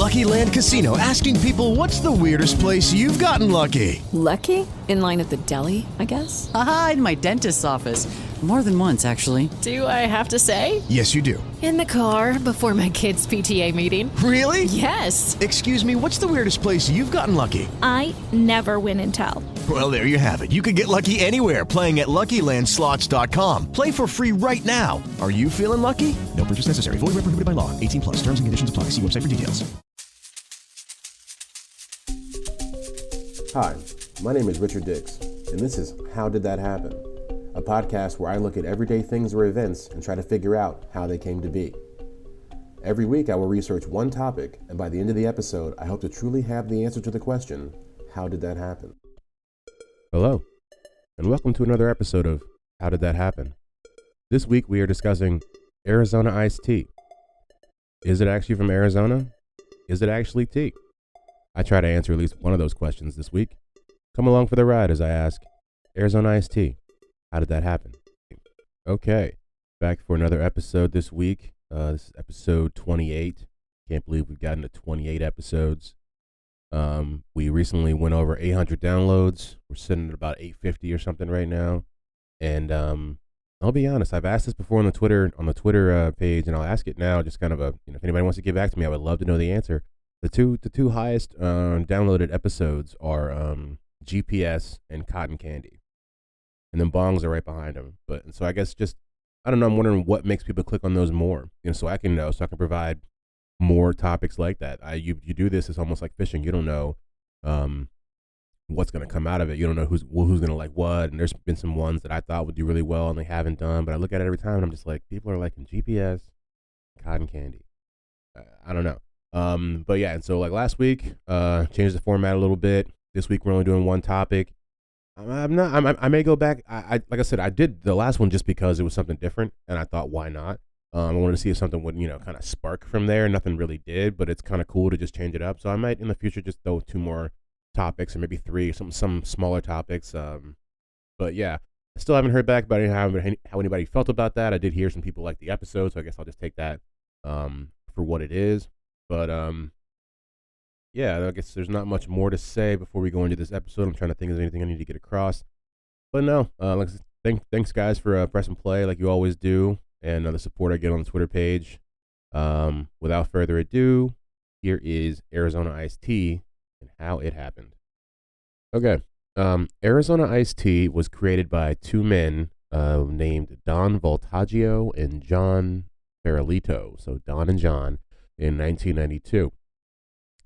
Lucky Land Casino, asking people, what's the weirdest place you've gotten lucky? Lucky? In line at the deli, I guess? Aha, in my dentist's office. More than once, actually. Do I have to say? Yes, you do. In the car before my kids' PTA meeting. Really? Yes. Excuse me, what's the weirdest place you've gotten lucky? I never win and tell. Well, there you have it. You can get lucky anywhere, playing at LuckyLandSlots.com. Play for free right now. Are you feeling lucky? No purchase necessary. Void where prohibited by law. 18 plus. Terms and conditions apply. See website for details. Hi, my name is Richard Dix, and this is How Did That Happen? A podcast where I look at everyday things or events and try to figure out how they came to be. Every week I will research one topic, and by the end of the episode, I hope to truly have the answer to the question, how did that happen? Hello, and welcome to another episode of How Did That Happen? This week we are discussing Arizona iced tea. Is it actually from Arizona? Is it actually tea? I try to answer at least one of those questions this week. Come along for the ride as I ask, Arizona iced tea, how did that happen? Okay, back for another episode this week. This is episode 28. Can't believe we've gotten to 28 episodes. We recently went over 800 downloads. We're sitting at about 850 or something right now. And I'll be honest, I've asked this before on the Twitter page, and I'll ask it now. Just kind of if anybody wants to get back to me, I would love to know the answer. The two highest downloaded episodes are GPS and Cotton Candy. And then bongs are right behind them. But so I guess I don't know. I'm wondering what makes people click on those more. So I can know, so I can provide more topics like that. You do this. It's almost like fishing. You don't know what's going to come out of it. You don't know who's going to like what. And there's been some ones that I thought would do really well and they haven't done. But I look at it every time and I'm just like, people are liking GPS, Cotton Candy. I don't know. But yeah. And so like last week, changed the format a little bit. This week we're only doing one topic. I may go back. I like I said, I did the last one just because it was something different, and I thought, why not? I wanted to see if something would, kind of spark from there. Nothing really did, but it's kind of cool to just change it up. So I might in the future just throw 2 more topics, or maybe 3, some smaller topics. But yeah, I still haven't heard back about how anybody felt about that. I did hear some people like the episode, so I guess I'll just take that for what it is. But yeah, I guess there's not much more to say before we go into this episode. I'm trying to think of anything I need to get across. But no, thanks guys for pressing play like you always do, and the support I get on the Twitter page. Without further ado, here is Arizona iced tea and how it happened. Okay, Arizona iced tea was created by 2 men named Don Voltaggio and John Farolito. So Don and John in 1992.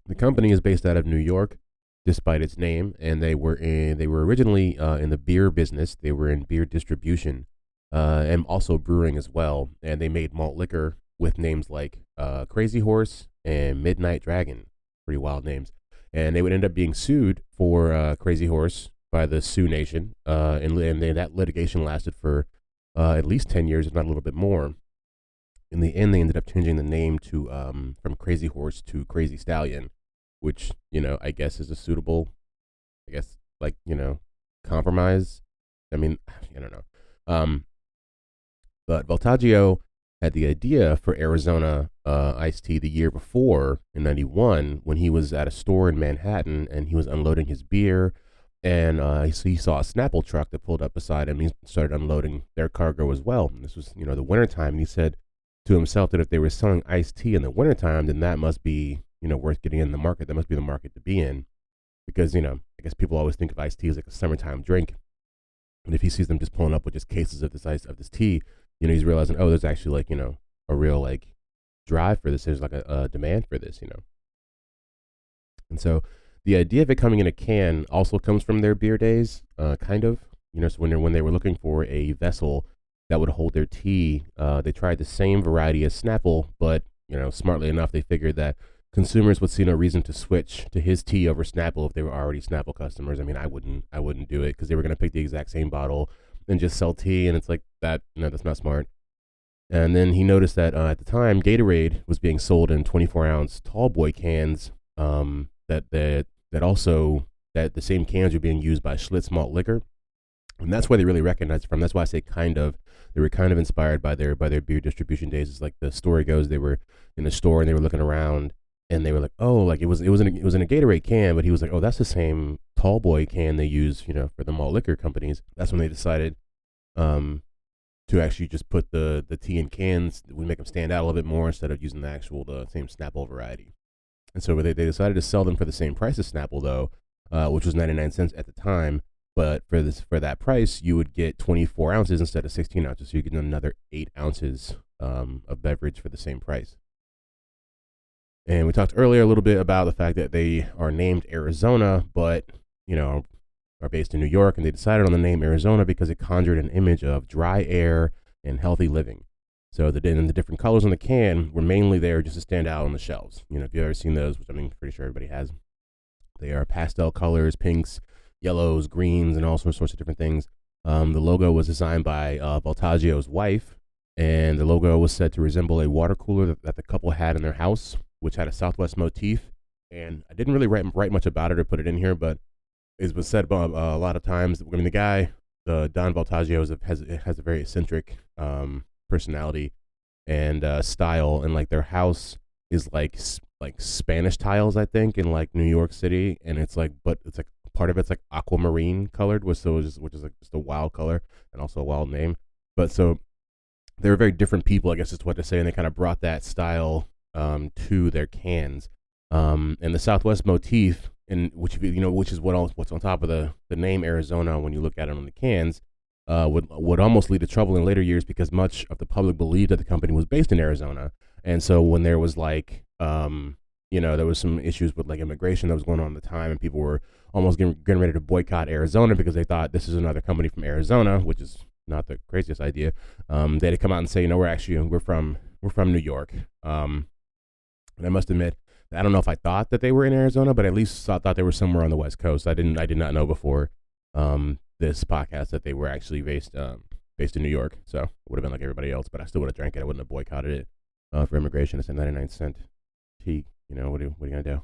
The company is based out of New York, despite its name, and they were originally in the beer business. They were in beer distribution and also brewing as well. And they made malt liquor with names like Crazy Horse and Midnight Dragon, pretty wild names. And they would end up being sued for Crazy Horse by the Sioux Nation, and that litigation lasted for at least 10 years, if not a little bit more. In the end, they ended up changing the name to from Crazy Horse to Crazy Stallion, which, I guess is a suitable, compromise. I mean, I don't know. But Voltaggio had the idea for Arizona iced tea the year before, in 91, when he was at a store in Manhattan and he was unloading his beer. And he saw a Snapple truck that pulled up beside him. He started unloading their cargo as well. And this was, the wintertime. And he said to himself that if they were selling iced tea in the wintertime, then that must be, worth getting in the market. That must be the market to be in. Because, I guess people always think of iced tea as like a summertime drink. And if he sees them just pulling up with just cases of this tea, he's realizing, oh, there's actually a real drive for this. There's a demand for this, And so the idea of it coming in a can also comes from their beer days, kind of. So when they were looking for a vessel that would hold their tea, they tried the same variety as Snapple, but smartly enough, they figured that consumers would see no reason to switch to his tea over Snapple if they were already Snapple customers. I mean, I wouldn't do it because they were going to pick the exact same bottle and just sell tea, and it's like that. That's not smart. And then he noticed that at the time, Gatorade was being sold in 24-ounce tall boy cans. That the same cans were being used by Schlitz malt liquor, and that's why they really recognized it from. That's why I say kind of. They were kind of inspired by their beer distribution days. It's like the story goes, they were in the store and they were looking around And they were like, oh, like it was in a Gatorade can, but he was like, oh, that's the same tall boy can they use, for the malt liquor companies. That's when they decided to actually just put the tea in cans. We make them stand out a little bit more instead of using the same Snapple variety. And so they decided to sell them for the same price as Snapple, though, which was 99 cents at the time. But for that price, you would get 24 ounces instead of 16 ounces. So you get another 8 ounces of beverage for the same price. And we talked earlier a little bit about the fact that they are named Arizona, but, are based in New York. And they decided on the name Arizona because it conjured an image of dry air and healthy living. So the different colors on the can were mainly there just to stand out on the shelves. If you've ever seen those, which pretty sure everybody has, they are pastel colors, pinks, yellows, greens, and all sorts of different things. The logo was designed by Voltaggio's wife, and the logo was said to resemble a water cooler that the couple had in their house, which had a Southwest motif. And I didn't really write much about it or put it in here, but it was said a lot of times. I mean, the guy, Don Voltaggio, has a very eccentric personality and style, and like their house is like Spanish tiles, I think, in like New York City, and it's like part of it's like aquamarine colored, which is like just a wild color and also a wild name. But so they're very different people, I guess is what to say, and they kind of brought that style to their cans. And the Southwest motif, which is what's on top of the name Arizona when you look at it on the cans, would almost lead to trouble in later years because much of the public believed that the company was based in Arizona. And so when there was there was some issues with like immigration that was going on at the time, and people were almost getting ready to boycott Arizona because they thought this is another company from Arizona, which is not the craziest idea. They had come out and say, we're from New York. And I must admit, I don't know if I thought that they were in Arizona, but at least I thought they were somewhere on the West Coast. I did not know before this podcast that they were actually based in New York. So it would have been like everybody else, but I still would have drank it. I wouldn't have boycotted it for immigration. It's a 99-cent tea. What are you gonna do?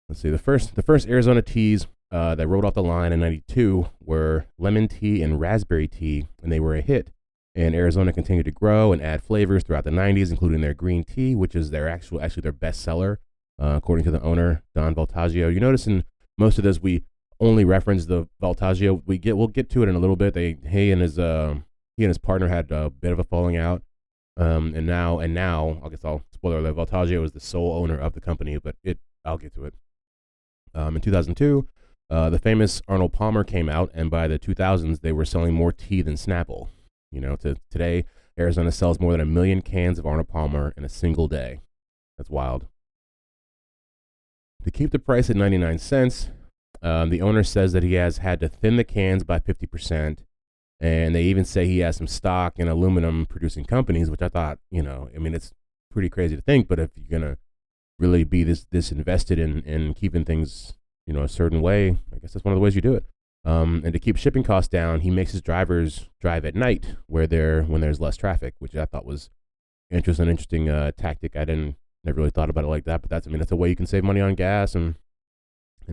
Let's see. The first Arizona teas that rolled off the line in '92 were lemon tea and raspberry tea, and they were a hit. And Arizona continued to grow and add flavors throughout the 90s, including their green tea, which is actually their best seller, according to the owner, Don Voltaggio. You notice in most of this, we only reference the Voltaggio. We'll get to it in a little bit. He and his partner had a bit of a falling out. And now, I guess I'll spoiler alert, Voltaggio is the sole owner of the company, but I'll get to it. In 2002, the famous Arnold Palmer came out, and by the 2000s, they were selling more tea than Snapple. Today, Arizona sells more than 1 million cans of Arnold Palmer in a single day. That's wild. To keep the price at 99 cents, the owner says that he has had to thin the cans by 50%, and they even say he has some stock in aluminum producing companies, which I thought, it's pretty crazy to think, but if you're going to really be this invested in keeping things, a certain way, I guess that's one of the ways you do it. And to keep shipping costs down, he makes his drivers drive at night when there's less traffic, which I thought was interesting tactic. I never really thought about it like that, but that's a way you can save money on gas and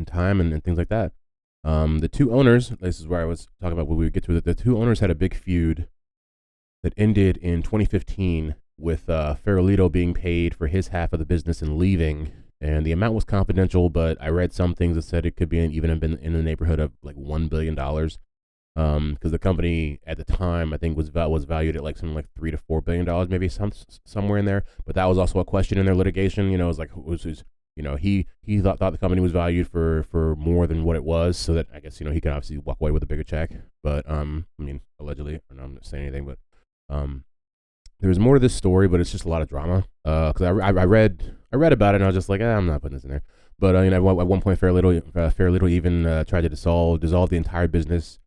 time and things like that. The two owners, this is where I was talking about when we would get to it. The two owners had a big feud that ended in 2015 with Farolito being paid for his half of the business and leaving. And the amount was confidential, but I read some things that said it could be even in the neighborhood of like $1 billion. Because the company at the time, I think, was valued at like something like $3 to $4 billion, maybe somewhere in there. But that was also a question in their litigation. It was like, he thought the company was valued for more than what it was, so that I guess he can obviously walk away with a bigger check. But allegedly, I'm not saying anything, but there's more to this story, but it's just a lot of drama. Because I read about it and I was just like, I'm not putting this in there. But at one point, Farolito even tried to dissolve the entire business.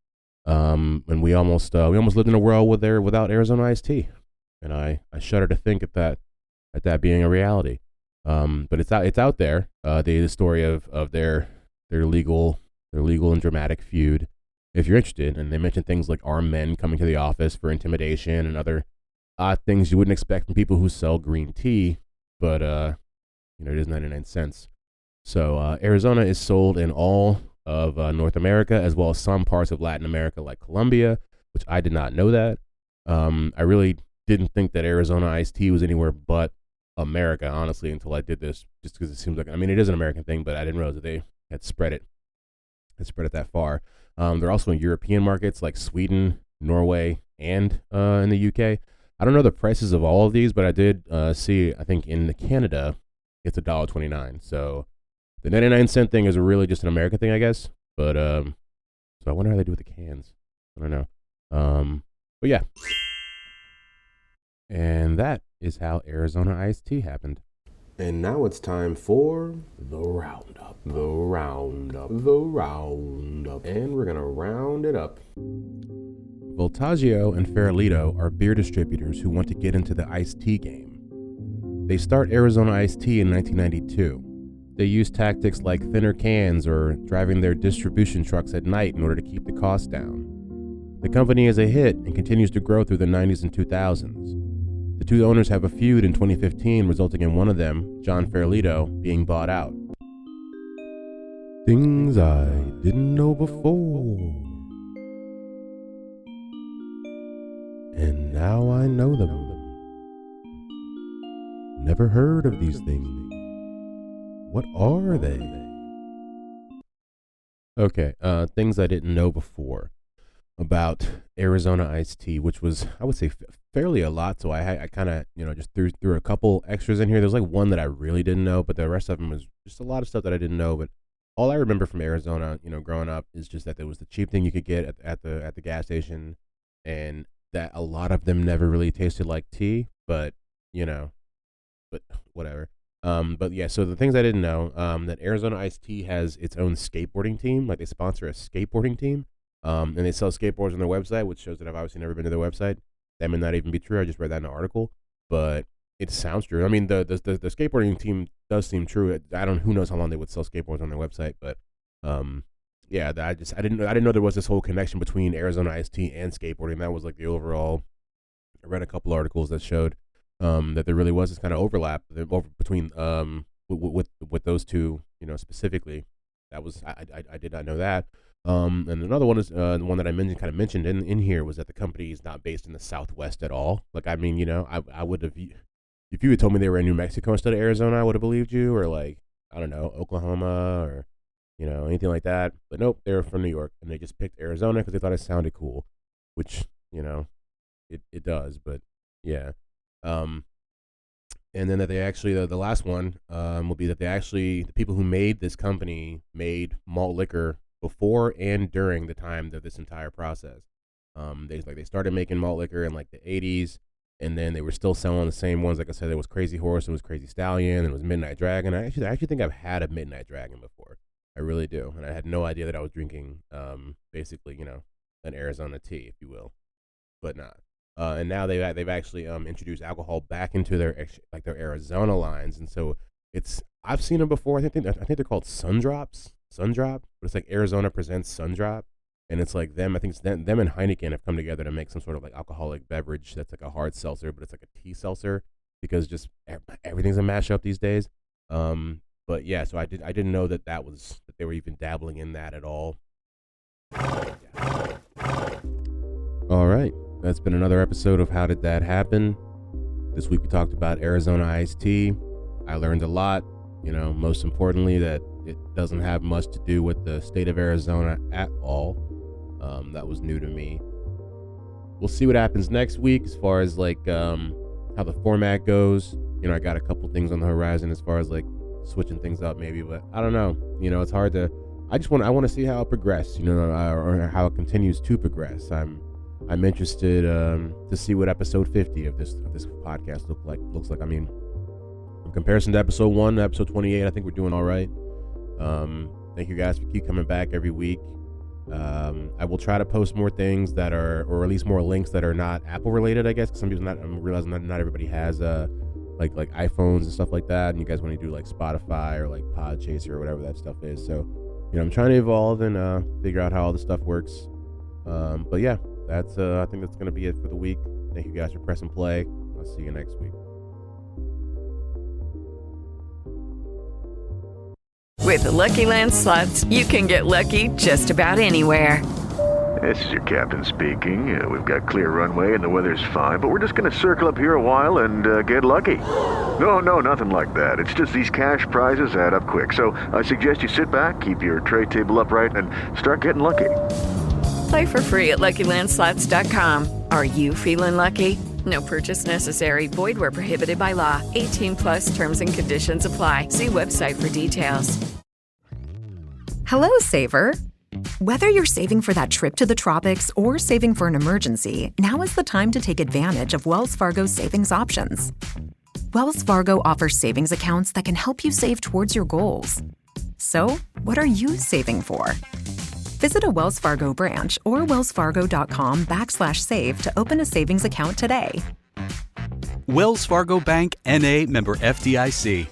And we almost lived in a world without Arizona iced tea, and I shudder to think at that being a reality. But it's out there. The story of their legal and dramatic feud. If you're interested, and they mention things like armed men coming to the office for intimidation and other odd things you wouldn't expect from people who sell green tea, but it is 99 cents. So Arizona is sold in all of North America, as well as some parts of Latin America like Colombia, which I did not know that. I really didn't think that Arizona iced tea was anywhere but America, honestly, until I did this, just because it seems like, I mean, it is an American thing, but I didn't realize that they had spread it that far. They're also in European markets like Sweden, Norway, and in the UK. I don't know the prices of all of these, but I did see, I think in Canada, it's $1.29. So the 99-cent thing is really just an American thing, I guess. But so I wonder how they do with the cans. I don't know. But yeah. And that is how Arizona iced tea happened. And now it's time for the roundup. And we're going to round it up. Voltaggio and Farolito are beer distributors who want to get into the iced tea game. They start Arizona Iced Tea in 1992. They use tactics like thinner cans or driving their distribution trucks at night in order to keep the cost down. The company is a hit and continues to grow through the 90s and 2000s. The two owners have a feud in 2015, resulting in one of them, John Farolito, being bought out. Things I didn't know before. And now I know them. Never heard of these things. What are they? Okay, things I didn't know before about Arizona iced tea, which was, I would say, fairly a lot. So I kind of, just threw a couple extras in here. There's like one that I really didn't know, but the rest of them was just a lot of stuff that I didn't know. But all I remember from Arizona, growing up, is just that there was the cheap thing you could get at the gas station, and that a lot of them never really tasted like tea, but whatever. But yeah, so the things I didn't know, that Arizona Iced Tea has its own skateboarding team. Like, they sponsor a skateboarding team, and they sell skateboards on their website, which shows that I've obviously never been to their website. That may not even be true. I just read that in an article, but it sounds true. I mean, the skateboarding team does seem true. Who knows how long they would sell skateboards on their website, but yeah, I didn't know there was this whole connection between Arizona Iced Tea and skateboarding. That was like the overall. I read a couple articles that showed that there really was this kind of overlap between with those two, specifically. That was I did not know that. And another one is the one that I mentioned in here, was that the company is not based in the Southwest at all. Like, I mean, I would have, if you had told me they were in New Mexico instead of Arizona, I would have believed you, or like, I don't know, Oklahoma, or anything like that. But nope, they're from New York, and they just picked Arizona because they thought it sounded cool, which it does. But yeah. And then that they actually, the last one will be that the people who made this company made malt liquor before and during the time of this entire process. They started making malt liquor in like the 80s, and then they were still selling the same ones. Like I said, there was Crazy Horse, and was Crazy Stallion, and it was Midnight Dragon. I actually think I've had a Midnight Dragon before. I really do, and I had no idea that I was drinking basically an Arizona tea, if you will, but not. And now they've actually introduced alcohol back into their Arizona lines, and so I've seen them before. I think they're called Sundrop, but it's like Arizona presents Sundrop, and it's like them. I think it's them and Heineken have come together to make some sort of like alcoholic beverage that's like a hard seltzer, but it's like a tea seltzer, because just everything's a mashup these days. But yeah, so I didn't know that they were even dabbling in that at all. All right. That's been another episode of How Did That Happen? This week we talked about Arizona iced tea. I learned a lot, most importantly that it doesn't have much to do with the state of Arizona at all. That was new to me. We'll see what happens next week as far as like how the format goes. I got a couple things on the horizon as far as like switching things up maybe, but I don't know. It's hard to. I want to see how it progresses, or how it continues to progress. I'm interested to see what episode 50 of this podcast looks like. I mean, in comparison to episode 1 to episode 28, I think we're doing all right. Thank you guys for keep coming back every week. I will try to post more things that are, or at least more links that are not Apple related, I guess, because some people I'm realizing that not everybody has like iPhones and stuff like that, and you guys want to do like Spotify or like Podchaser or whatever that stuff is. So I'm trying to evolve and figure out how all this stuff works. But yeah, that's I think that's gonna be it for the week. Thank you guys for pressing play. I'll see you next week. With the Lucky Land Slots, you can get lucky just about anywhere. This is your captain speaking. We've got clear runway and the weather's fine, but we're just going to circle up here a while and get lucky. No, nothing like that. It's just these cash prizes add up quick. So I suggest you sit back, keep your tray table upright, and start getting lucky. Play for free at LuckyLandSlots.com. Are you feeling lucky? No purchase necessary. Void where prohibited by law. 18 plus terms and conditions apply. See website for details. Hello, Saver. Whether you're saving for that trip to the tropics or saving for an emergency, now is the time to take advantage of Wells Fargo's savings options. Wells Fargo offers savings accounts that can help you save towards your goals. So, what are you saving for? Visit a Wells Fargo branch or wellsfargo.com/save to open a savings account today. Wells Fargo Bank, N.A., member FDIC.